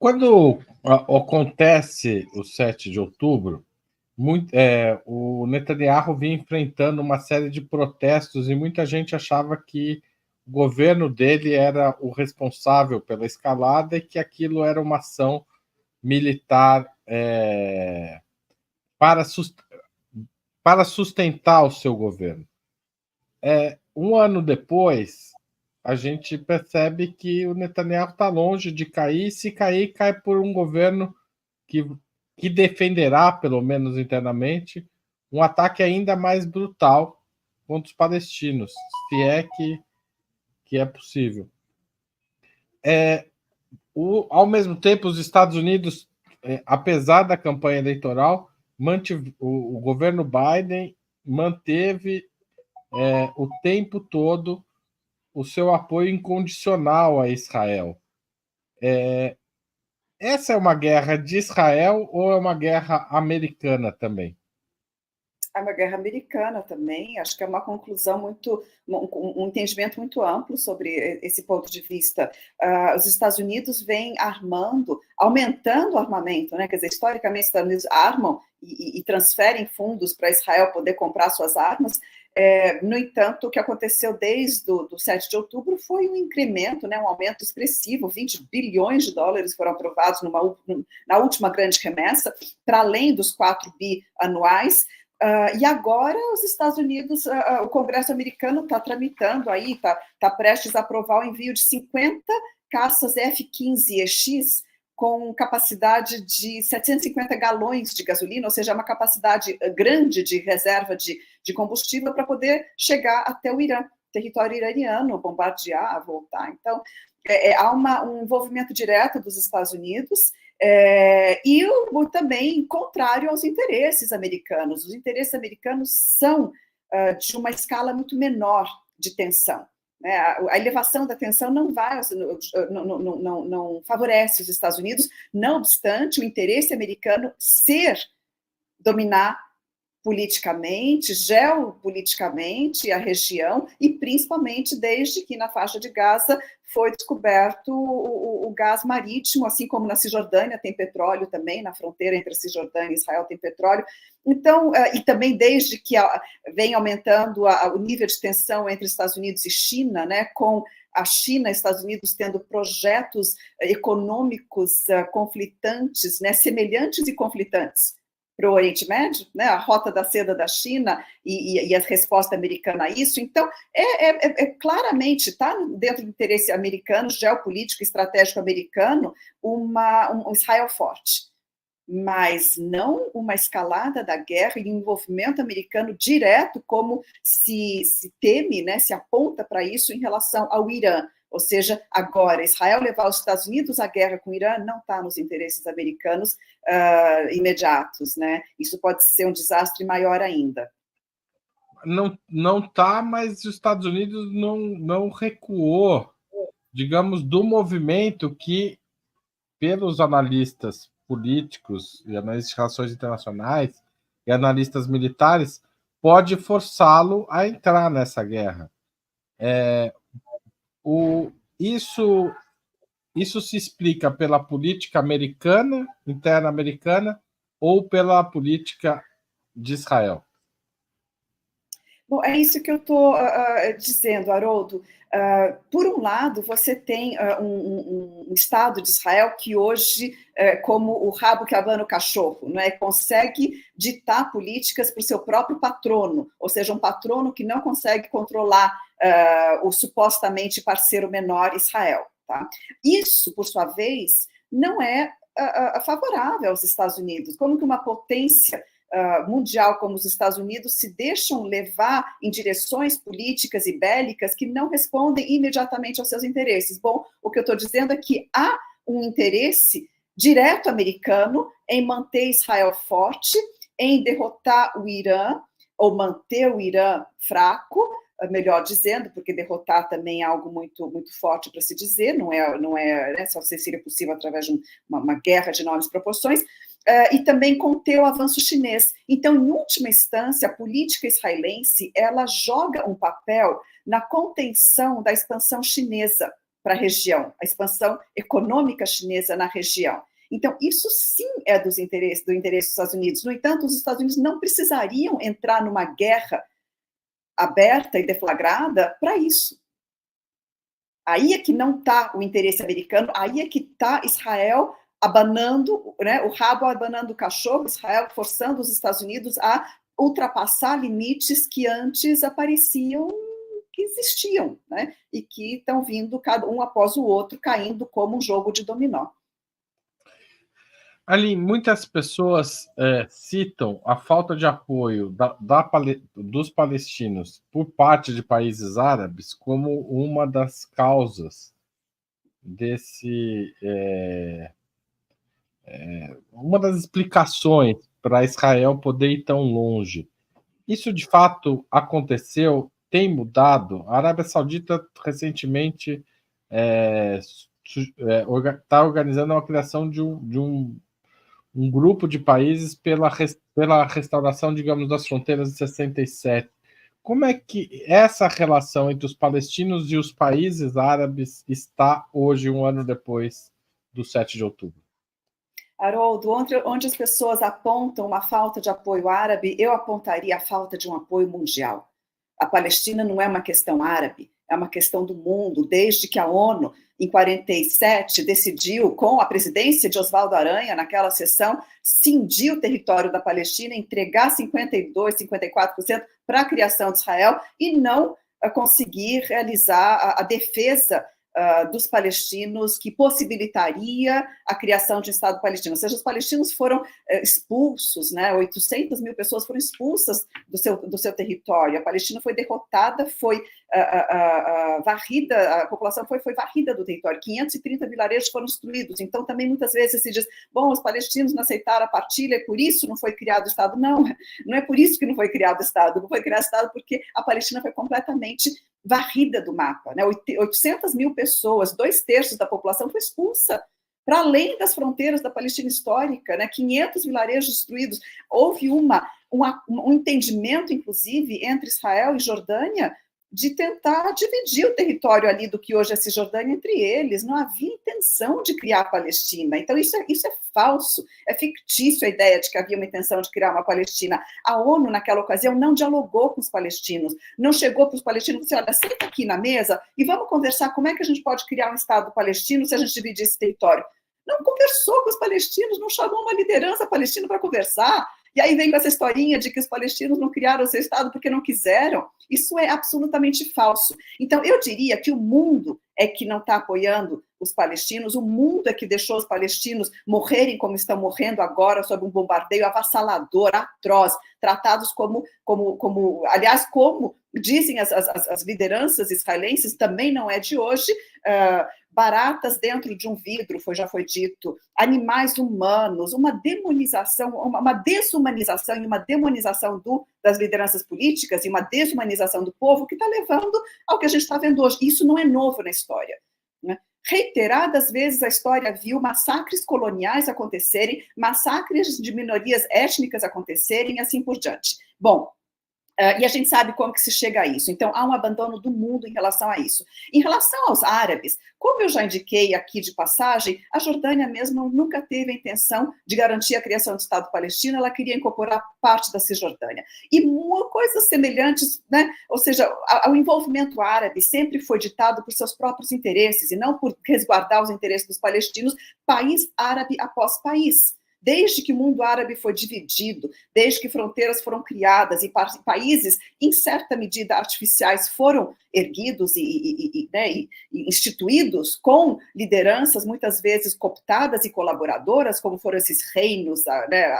Quando acontece o 7 de outubro, o Netanyahu vinha enfrentando uma série de protestos e muita gente achava que o governo dele era o responsável pela escalada e que aquilo era uma ação militar para, para sustentar o seu governo. Um ano depois, a gente percebe que o Netanyahu está longe de cair. Se cair, cai por um governo que defenderá, pelo menos internamente, um ataque ainda mais brutal contra os palestinos, se é que é possível. Ao mesmo tempo, os Estados Unidos, apesar da campanha eleitoral, o governo Biden manteve o tempo todo o seu apoio incondicional a Israel. Essa é uma guerra de Israel ou é uma guerra americana também? É uma guerra americana também. Acho que é uma conclusão um entendimento muito amplo sobre esse ponto de vista. Os Estados Unidos vêm aumentando o armamento, né? Quer dizer, historicamente, os Estados Unidos armam e transferem fundos para Israel poder comprar suas armas. No entanto, o que aconteceu desde o 7 de outubro foi um incremento, né, um aumento expressivo. 20 bilhões de dólares foram aprovados na última grande remessa, para além dos 4 bi anuais. E agora os Estados Unidos, o Congresso americano está tramitando aí, está prestes a aprovar o envio de 50 caças F-15EX com capacidade de 750 galões de gasolina, ou seja, uma capacidade grande de reserva de combustível para poder chegar até o Irã, território iraniano, bombardear, voltar. Então, há um envolvimento direto dos Estados Unidos e também contrário aos interesses americanos. Os interesses americanos são de uma escala muito menor de tensão. A elevação da tensão não favorece os Estados Unidos, não obstante o interesse americano dominar politicamente, geopoliticamente a região, e principalmente desde que na faixa de Gaza foi descoberto o gás marítimo, assim como na Cisjordânia tem petróleo também, na fronteira entre a Cisjordânia e Israel tem petróleo. Então, e também desde que vem aumentando o nível de tensão entre Estados Unidos e China, né, com a China e Estados Unidos tendo projetos econômicos conflitantes, né, semelhantes e conflitantes para o Oriente Médio, né, a rota da seda da China e a resposta americana a isso. Então, claramente está dentro do interesse americano, geopolítico e estratégico americano, um Israel forte, mas não uma escalada da guerra e um envolvimento americano direto, como se teme, né, se aponta para isso em relação ao Irã. Ou seja, agora, Israel levar os Estados Unidos à guerra com o Irã não está nos interesses americanos imediatos, né? Isso pode ser um desastre maior ainda. Não está, mas os Estados Unidos não recuou, digamos, do movimento que, pelos analistas políticos e analistas de relações internacionais e analistas militares, pode forçá-lo a entrar nessa guerra. Isso se explica pela política americana, interna americana, ou pela política de Israel? Bom, é isso que eu estou dizendo, Haroldo. Por um lado, você tem um Estado de Israel que hoje, como o rabo que abana o cachorro, né, consegue ditar políticas para o seu próprio patrono, ou seja, um patrono que não consegue controlar o supostamente parceiro menor Israel. Tá? Isso, por sua vez, não é favorável aos Estados Unidos. Como que uma potência mundial como os Estados Unidos se deixam levar em direções políticas e bélicas que não respondem imediatamente aos seus interesses? Bom, o que eu estou dizendo é que há um interesse direto americano em manter Israel forte, em derrotar o Irã, ou manter o Irã fraco, melhor dizendo, porque derrotar também é algo muito, muito forte para se dizer, não é né, só seria possível através de uma guerra de enormes proporções, e também conter o avanço chinês. Então, em última instância, a política israelense, ela joga um papel na contenção da expansão chinesa para a região, a expansão econômica chinesa na região. Então, isso sim é do interesse dos Estados Unidos. No entanto, os Estados Unidos não precisariam entrar numa guerra aberta e deflagrada para isso. Aí é que não está o interesse americano, aí é que está Israel abanando, né, o rabo abanando o cachorro, Israel forçando os Estados Unidos a ultrapassar limites que antes apareciam que existiam, né, e que estão vindo cada um após o outro, caindo como um jogo de dominó. Ali, muitas pessoas citam a falta de apoio dos palestinos por parte de países árabes como uma das causas uma das explicações para Israel poder ir tão longe. Isso de fato aconteceu, tem mudado. A Arábia Saudita recentemente está organizando a criação de um grupo de países pela restauração, digamos, das fronteiras de 67. Como é que essa relação entre os palestinos e os países árabes está hoje, um ano depois do 7 de outubro? Haroldo, onde as pessoas apontam uma falta de apoio árabe, eu apontaria a falta de um apoio mundial. A Palestina não é uma questão árabe, é uma questão do mundo, desde que a ONU, em 47, decidiu, com a presidência de Oswaldo Aranha, naquela sessão, cindir o território da Palestina, entregar 52%, 54% para a criação de Israel e não conseguir realizar a defesa dos palestinos, que possibilitaria a criação de um Estado palestino. Ou seja, os palestinos foram expulsos, né? 800 mil pessoas foram expulsas do seu território. A Palestina foi derrotada, foi varrida, a população foi varrida do território. 530 vilarejos foram destruídos. Então, também muitas vezes se diz, bom, os palestinos não aceitaram a partilha, por isso não foi criado o Estado. Não, não é por isso que não foi criado o Estado. Não foi criado o Estado porque a Palestina foi completamente varrida do mapa, né? 800 mil pessoas, 2/3 da população foi expulsa para além das fronteiras da Palestina histórica, né? 500 vilarejos destruídos. Houve um entendimento, inclusive, entre Israel e Jordânia de tentar dividir o território ali do que hoje é Cisjordânia entre eles. Não havia intenção de criar a Palestina. Então, isso é falso, é fictício a ideia de que havia uma intenção de criar uma Palestina. A ONU, naquela ocasião, não dialogou com os palestinos, não chegou para os palestinos e disse, olha, senta aqui na mesa e vamos conversar como é que a gente pode criar um Estado palestino se a gente dividir esse território. Não conversou com os palestinos, não chamou uma liderança palestina para conversar. E aí vem com essa historinha de que os palestinos não criaram o seu Estado porque não quiseram. Isso é absolutamente falso. Então, eu diria que o mundo é que não está apoiando os palestinos, o mundo é que deixou os palestinos morrerem como estão morrendo agora, sob um bombardeio avassalador, atroz, tratados como aliás, como dizem as lideranças israelenses, também não é de hoje, baratas dentro de um vidro, já foi dito, animais humanos, uma demonização, uma desumanização e uma demonização das lideranças políticas e uma desumanização do povo que está levando ao que a gente está vendo hoje. Isso não é novo na história, né? Reiteradas vezes a história viu massacres coloniais acontecerem, massacres de minorias étnicas acontecerem e assim por diante. Bom, e a gente sabe como que se chega a isso. Então, há um abandono do mundo em relação a isso. Em relação aos árabes, como eu já indiquei aqui de passagem, a Jordânia mesmo nunca teve a intenção de garantir a criação do Estado palestino, ela queria incorporar parte da Cisjordânia. E coisas semelhantes, né? Ou seja, o envolvimento árabe sempre foi ditado por seus próprios interesses e não por resguardar os interesses dos palestinos, país árabe após país. Desde que o mundo árabe foi dividido, desde que fronteiras foram criadas e países, em certa medida, artificiais foram erguidos e instituídos com lideranças muitas vezes cooptadas e colaboradoras, como foram esses reinos, né,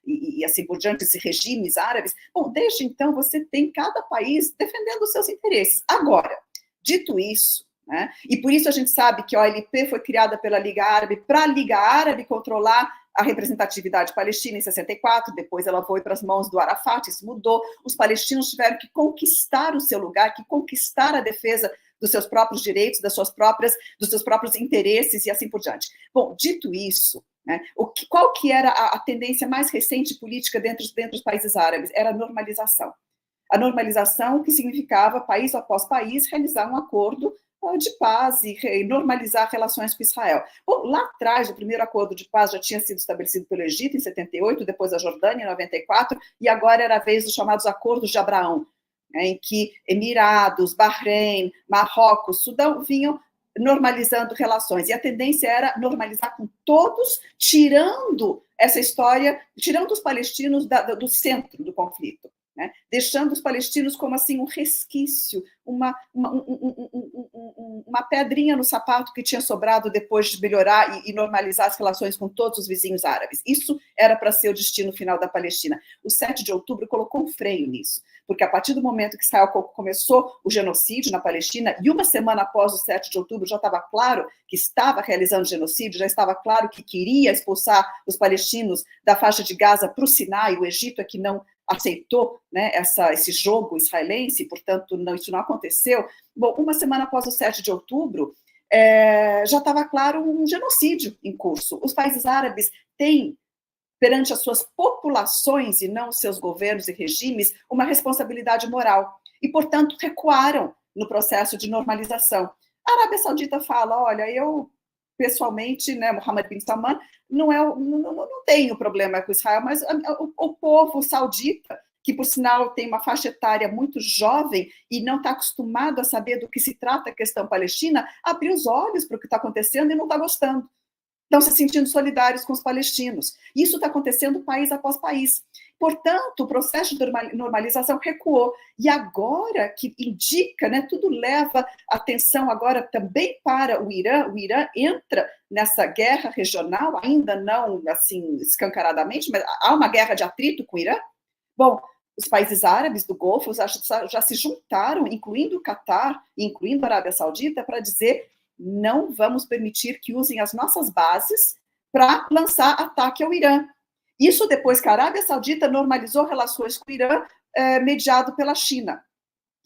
e assim por diante, esses regimes árabes. Bom, desde então você tem cada país defendendo os seus interesses. Agora, dito isso, né, e por isso a gente sabe que a OLP foi criada pela Liga Árabe para a Liga Árabe controlar a representatividade palestina em 64, depois ela foi para as mãos do Arafat, isso mudou, os palestinos tiveram que conquistar o seu lugar, que conquistar a defesa dos seus próprios direitos, dos seus próprios interesses e assim por diante. Bom, dito isso, né, qual que era a tendência mais recente política dentro dos países árabes? Era a normalização. A normalização que significava, país após país, realizar um acordo de paz e normalizar relações com Israel. Bom, lá atrás, o primeiro acordo de paz já tinha sido estabelecido pelo Egito em 78, depois a Jordânia em 94, e agora era a vez dos chamados Acordos de Abraão, em que Emirados, Bahrein, Marrocos, Sudão vinham normalizando relações. E a tendência era normalizar com todos, tirando essa história, tirando os palestinos do centro do conflito. Né? Deixando os palestinos como assim um resquício, uma pedrinha no sapato que tinha sobrado depois de melhorar e normalizar as relações com todos os vizinhos árabes. Isso era para ser o destino final da Palestina. O 7 de outubro colocou um freio nisso, porque a partir do momento que Israel começou o genocídio na Palestina, e uma semana após o 7 de outubro já estava claro que estava realizando genocídio, já estava claro que queria expulsar os palestinos da faixa de Gaza para o Sinai, o Egito é que não aceitou, né, esse jogo israelense, portanto, isso não aconteceu. Bom, uma semana após o 7 de outubro, já estava claro um genocídio em curso. Os países árabes têm, perante as suas populações e não os seus governos e regimes, uma responsabilidade moral. E, portanto, recuaram no processo de normalização. A Arábia Saudita fala, olha, eu, pessoalmente, né, Mohammed bin Salman, não tenho problema com Israel, mas o povo saudita, que, por sinal, tem uma faixa etária muito jovem e não está acostumado a saber do que se trata a questão palestina, abriu os olhos para o que está acontecendo e não está gostando. Estão se sentindo solidários com os palestinos. Isso está acontecendo país após país. Portanto, o processo de normalização recuou. E agora que indica, né, tudo leva atenção agora também para o Irã. O Irã entra nessa guerra regional, ainda não assim escancaradamente, mas há uma guerra de atrito com o Irã. Bom, os países árabes do Golfo já se juntaram, incluindo o Catar, incluindo a Arábia Saudita, para dizer: não vamos permitir que usem as nossas bases para lançar ataque ao Irã. Isso depois que a Arábia Saudita normalizou relações com o Irã, mediado pela China.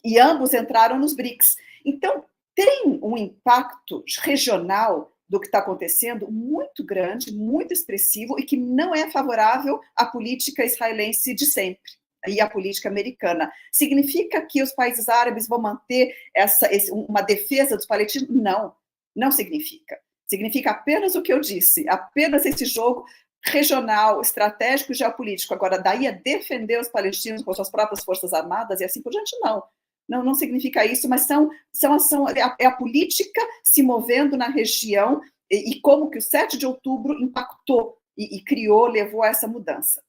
E ambos entraram nos BRICS. Então, tem um impacto regional do que está acontecendo muito grande, muito expressivo, e que não é favorável à política israelense de sempre e à política americana. Significa que os países árabes vão manter uma defesa dos palestinos? Não, não significa. Significa apenas o que eu disse, apenas esse jogo regional, estratégico e geopolítico. Agora, daí a defender os palestinos com suas próprias forças armadas e assim por diante, não. Não significa isso, mas é a política se movendo na região e como que o 7 de outubro impactou e criou, levou a essa mudança.